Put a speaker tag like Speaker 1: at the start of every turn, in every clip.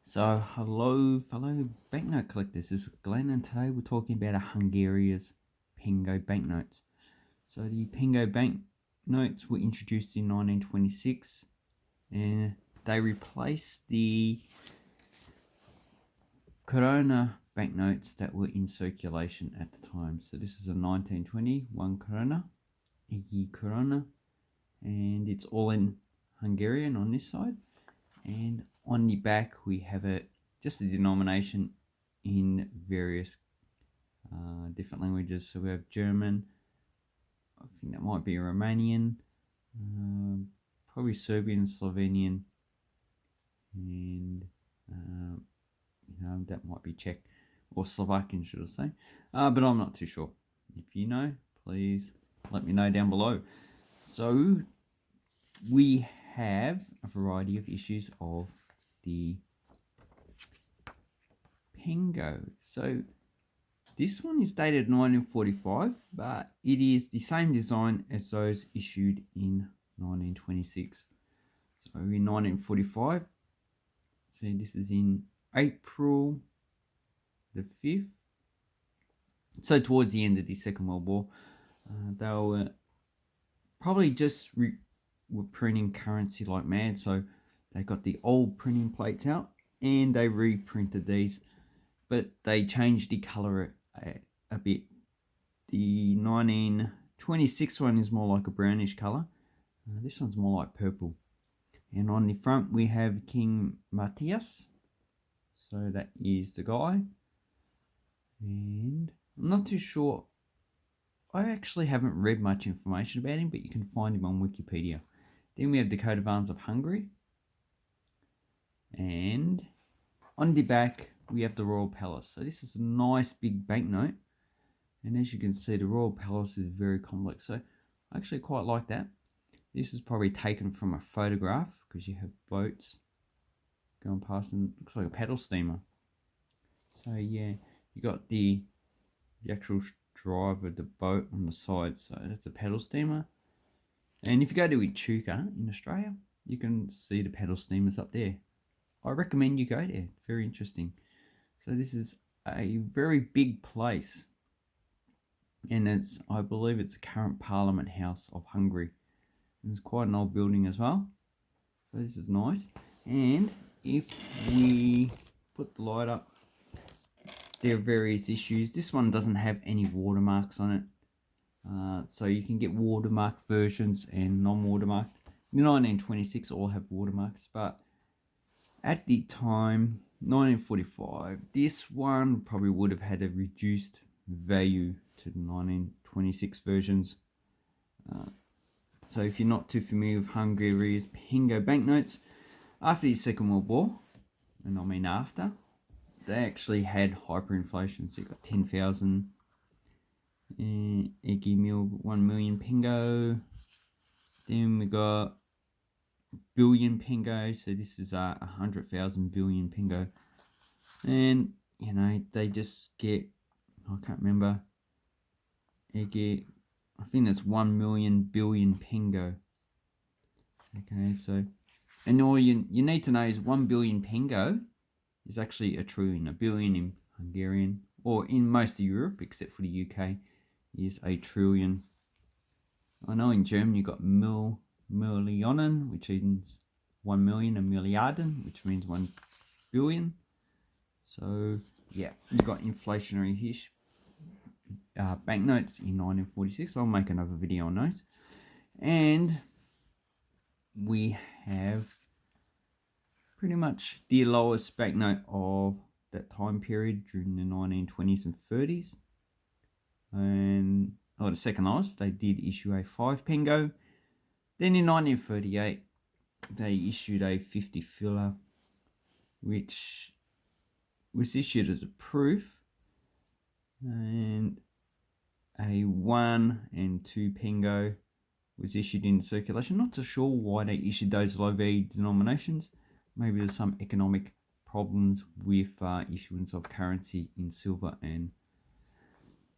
Speaker 1: So, hello, fellow banknote collectors. This is Glenn, and today we're talking about a Hungarian's Pengo banknotes. So, the Pengo banknotes were introduced in 1926, and they replaced the Corona banknotes that were in circulation at the time. So, this is a 1920 one Corona, Egi Corona, and it's all in Hungarian on this side. And on the back we have just a denomination in various different languages. So we have German, I think that might be Romanian, probably Serbian, Slovenian, and that might be Czech or Slovakian, should I say, but I'm not too sure. If you know, please let me know down below. So we have a variety of issues of the Pengo. So this one is dated 1945, but it is the same design as those issued in 1926. So in 1945, see, this is in April the 5th. So towards the end of the Second World War, they were probably just were printing currency like mad. So they got the old printing plates out and they reprinted these, but they changed the color a bit. The 1926 one is more like a brownish color. This one's more like purple. And on the front we have King Matthias. So that is the guy. And I'm not too sure. I actually haven't read much information about him, but you can find him on Wikipedia. Then we have the coat of arms of Hungary. And on the back we have the Royal Palace. So this is a nice big banknote. And as you can see, the Royal Palace is very complex. So I actually quite like that. This is probably taken from a photograph because you have boats going past and it looks like a paddle steamer. So yeah, you got the actual drive of the boat on the side. So that's a paddle steamer. And if you go to Echuca in Australia, you can see the paddle steamers up there. I recommend you go there. Very interesting. So this is a very big place. And I believe it's the current Parliament House of Hungary. And it's quite an old building as well. So this is nice. And if we put the light up, there are various issues. This one doesn't have any watermarks on it. So you can get watermarked versions and non-watermarked. The 1926 all have watermarks, but at the time, 1945, this one probably would have had a reduced value to the 1926 versions. So if you're not too familiar with Hungary's Pengo banknotes, after the Second World War, and I mean after, they actually had hyperinflation. So you got 10,000 Egi mil, 1 million Pengo. Then we got billion Pengo. So this is 100,000 billion Pengo. And you know, they just get, I can't remember, Egi, I think that's 1 million billion Pengo. Okay, so, and all you need to know is 1 billion Pengo is actually a trillion. A billion in Hungarian, or in most of Europe except for the UK, is a trillion. I know in German you got Millionen, which means 1 million, and Milliarden, which means 1 billion. So yeah, you got inflationary banknotes in 1946. I'll make another video on those. And we have pretty much the lowest banknote of that time period during the 1920s and 30s. And the second lowest, they did issue a 5 Pengo. Then in 1938, they issued a 50 filler, which was issued as a proof, and a 1 and 2 Pengo was issued in circulation. Not too sure why they issued those low value denominations. Maybe there's some economic problems with issuance of currency in silver, and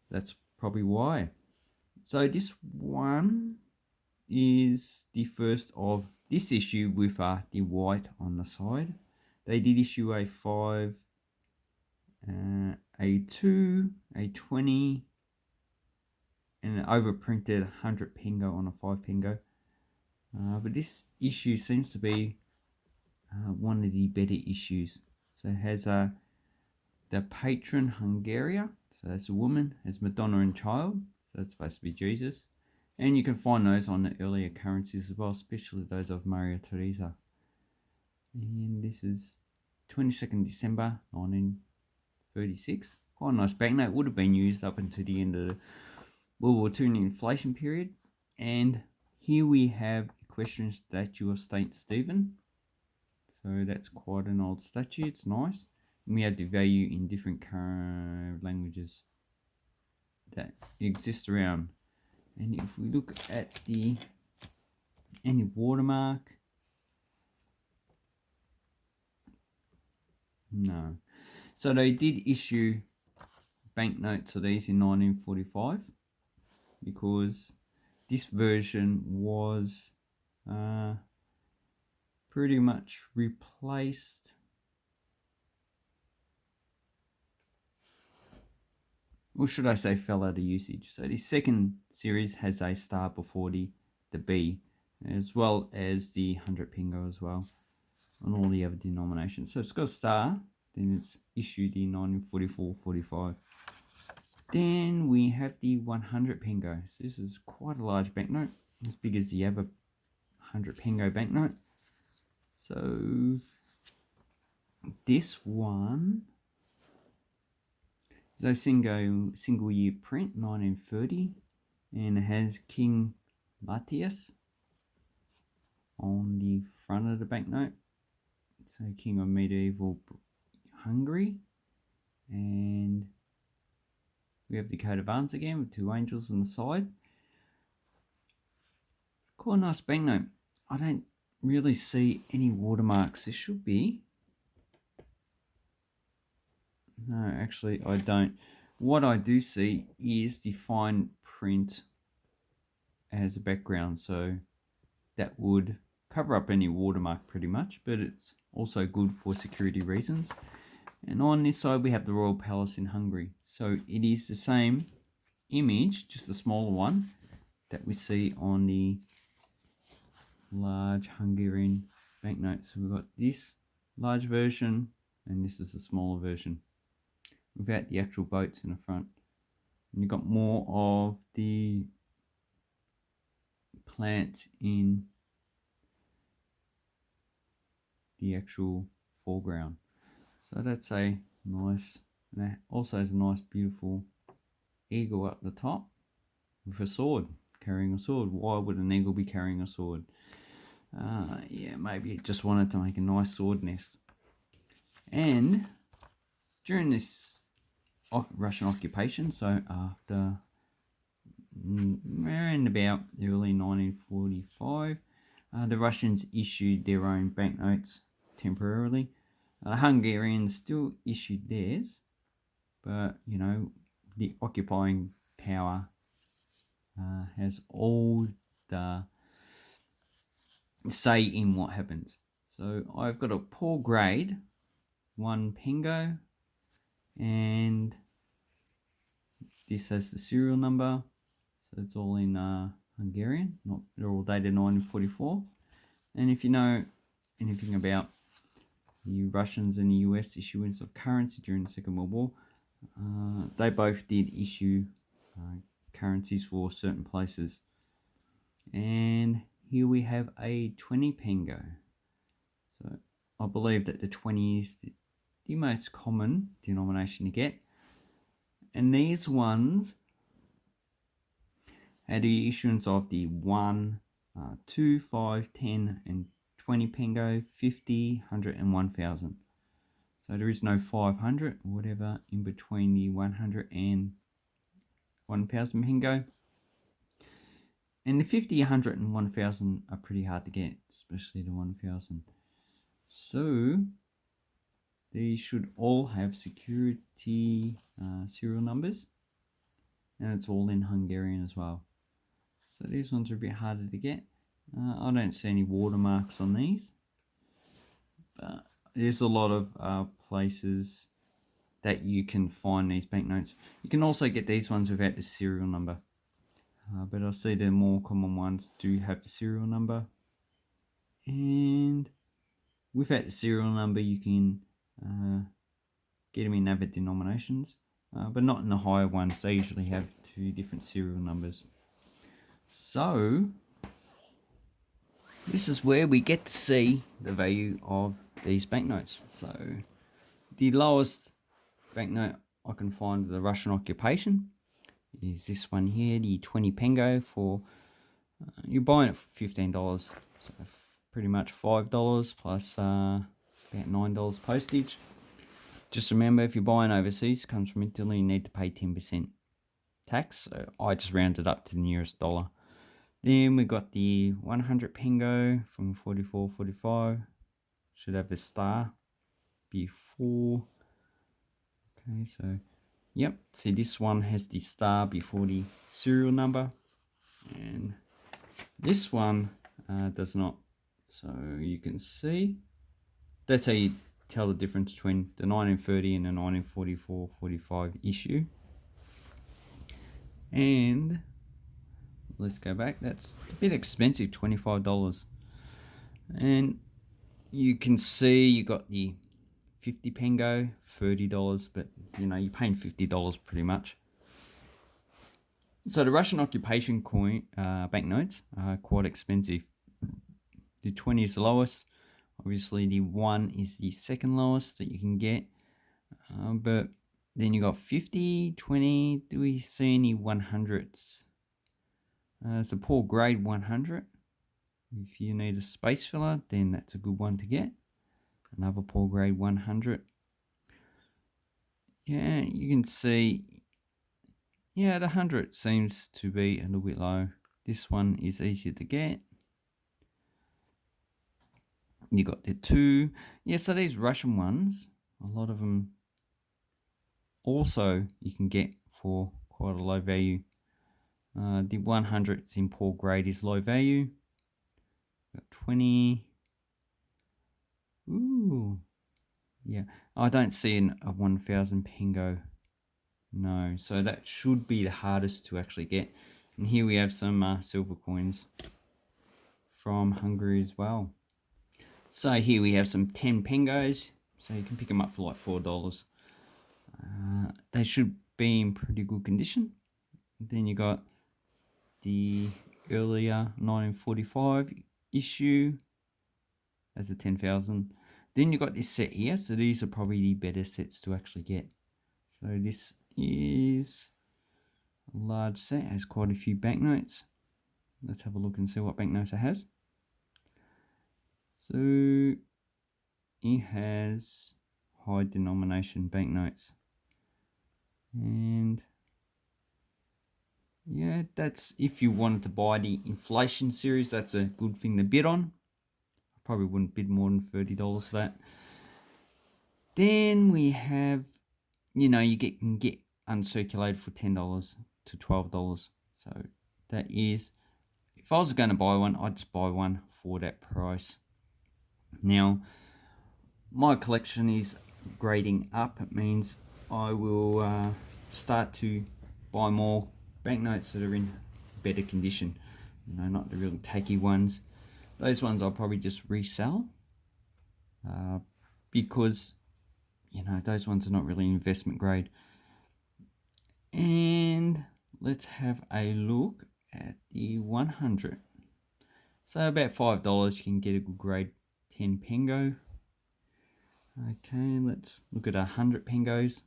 Speaker 1: that's probably why. So this one is the first of this issue with the white on the side. They did issue a 5, a 2, a 20, and an overprinted 100 Pengo on a 5 Pengo. But this issue seems to be one of the better issues. So it has the patron Hungary, so that's a woman, has Madonna and child, so that's supposed to be Jesus. And you can find those on the earlier currencies as well, especially those of Maria Theresa. And this is 22nd December 1936. Quite a nice banknote, would have been used up until the end of the World War II inflation period. And here we have equestrian statue of Saint Stephen. So that's quite an old statue, it's nice. And we have the value in different languages that exist around. And if we look at any watermark, no. So they did issue banknotes of these in 1945 because this version was pretty much replaced. Or should I say fell out of usage. So the second series has a star before the B, as well as the 100 Pengo as well, on all the other denominations. So it's got a star, then it's issued in 1944-45. Then we have the 100 Pengo. So this is quite a large banknote, as big as the other 100 Pengo banknote. So this one is a single year print, 1930, and it has King Matthias on the front of the banknote. So King of medieval Hungary, and we have the coat of arms again with 2 angels on the side. Quite a nice banknote. I don't really see any watermarks. There should be. No, actually I don't. What I do see is the fine print as a background, so that would cover up any watermark pretty much, but it's also good for security reasons. And on this side we have the Royal Palace in Hungary. So it is the same image, just a smaller one, that we see on the large Hungarian banknotes. So we've got this large version and this is the smaller version without the actual boats in the front. And you've got more of the plants in the actual foreground. So that's a nice, and it also has a nice beautiful eagle up the top with a sword, carrying a sword. Why would an eagle be carrying a sword? Yeah, maybe it just wanted to make a nice sword nest. And during this Russian occupation, so after around about early 1945, the Russians issued their own banknotes temporarily. Hungarians still issued theirs, but you know, the occupying power has all the say in what happens. So I've got a poor grade 1 Pengo, and this has the serial number, so it's all in Hungarian, they're all dated 1944. And if you know anything about the Russians and the US issuance of currency during the Second World War, they both did issue currencies for certain places. And here we have a 20 Pengo. So I believe that the 20 is the most common denomination to get. And these ones had the issuance of the 1, 2, 5, 10 and 20 Pengo, 50, 100 and 1000. So there is no 500 or whatever in between the 100 and 1000 Pengo. And the 50, 100 and 1000 are pretty hard to get, especially the 1000. So these should all have security serial numbers, and it's all in Hungarian as well. So these ones are a bit harder to get. I don't see any watermarks on these, but there's a lot of places that you can find these banknotes. You can also get these ones without the serial number, but I see the more common ones do have the serial number. And without the serial number, you can get them in other denominations, but not in the higher ones. They usually have 2 different serial numbers. So this is where we get to see the value of these banknotes. So the lowest banknote I can find is the Russian occupation is this one here, the 20 Pengo. For you're buying it for $15, so pretty much $5 plus about $9 postage. Just remember, if you're buying overseas, it comes from Italy, you need to pay 10% tax. So I just rounded up to the nearest dollar. Then we got the 100 Pengo from 44.45. Should have the star before. Okay, so yep. See, this one has the star before the serial number, and this one does not. So you can see that's how you tell the difference between the 1930 and the 1944-45 issue. And let's go back. That's a bit expensive, $25. And you can see you got the 50 Pengo, $30, but you know, you're paying $50 pretty much. So the Russian occupation coin banknotes are quite expensive. The 20 is the lowest. Obviously the 1 is the second lowest that you can get. But then you got 50, 20. Do we see any 100s? It's a poor grade 100. If you need a space filler, then that's a good one to get. Another poor grade 100. Yeah, you can see, yeah, the 100 seems to be a little bit low. This one is easier to get. You got the 2. Yeah, so these Russian ones, a lot of them also you can get for quite a low value. The 100s in poor grade is low value. Got 20. Ooh, yeah. I don't see a 1000 Pengo. No, so that should be the hardest to actually get. And here we have some silver coins from Hungary as well. So here we have some 10 Pengos. So you can pick them up for like $4. They should be in pretty good condition. Then you got the earlier 1945 issue as a 10,000. Then you got this set here. So these are probably the better sets to actually get. So this is a large set, has quite a few banknotes. Let's have a look and see what banknotes it has. So it has high denomination banknotes. And yeah, that's if you wanted to buy the inflation series, that's a good thing to bid on. I probably wouldn't bid more than $30 for that. Then we have, you know, you can get uncirculated for $10 to $12. So that is, if I was going to buy one, I'd just buy one for that price. Now, my collection is grading up. It means I will start to buy more banknotes that are in better condition. You know, not the really tacky ones. Those ones I'll probably just resell because, you know, those ones are not really investment grade. And let's have a look at the 100. So about $5 you can get a good grade 10 Pengo. Okay, let's look at 100 Pengos.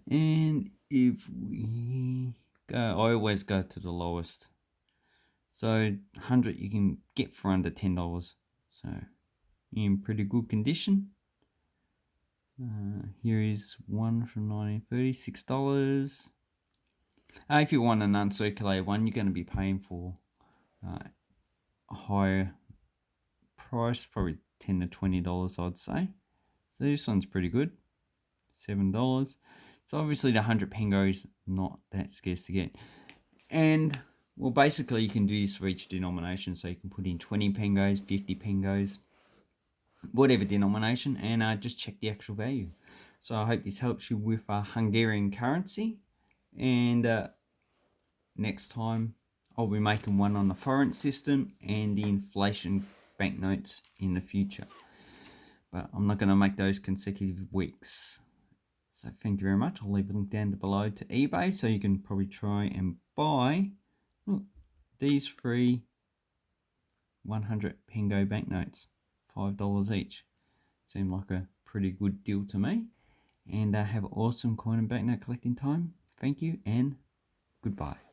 Speaker 1: And if we go, I always go to the lowest. So 100 you can get for under $10. So in pretty good condition. Here is one from 1930, $6. If you want an uncirculated one, you're going to be paying for a higher price, probably $10 to $20, I'd say. So this one's pretty good, $7. So obviously the 100 Pengo is not that scarce to get. And well, basically you can do this for each denomination. So you can put in 20 Pengos, 50 Pengos. whatever denomination, and just check the actual value. So I hope this helps you with Hungarian currency, and next time I'll be making one on the foreign system and the inflation banknotes in the future, but I'm not going to make those consecutive weeks. So thank you very much. I'll leave a link down below to eBay so you can probably try and buy these free 100 Pengo banknotes, $5 each. Seemed like a pretty good deal to me. And have awesome coin and banknote collecting time. Thank you and goodbye.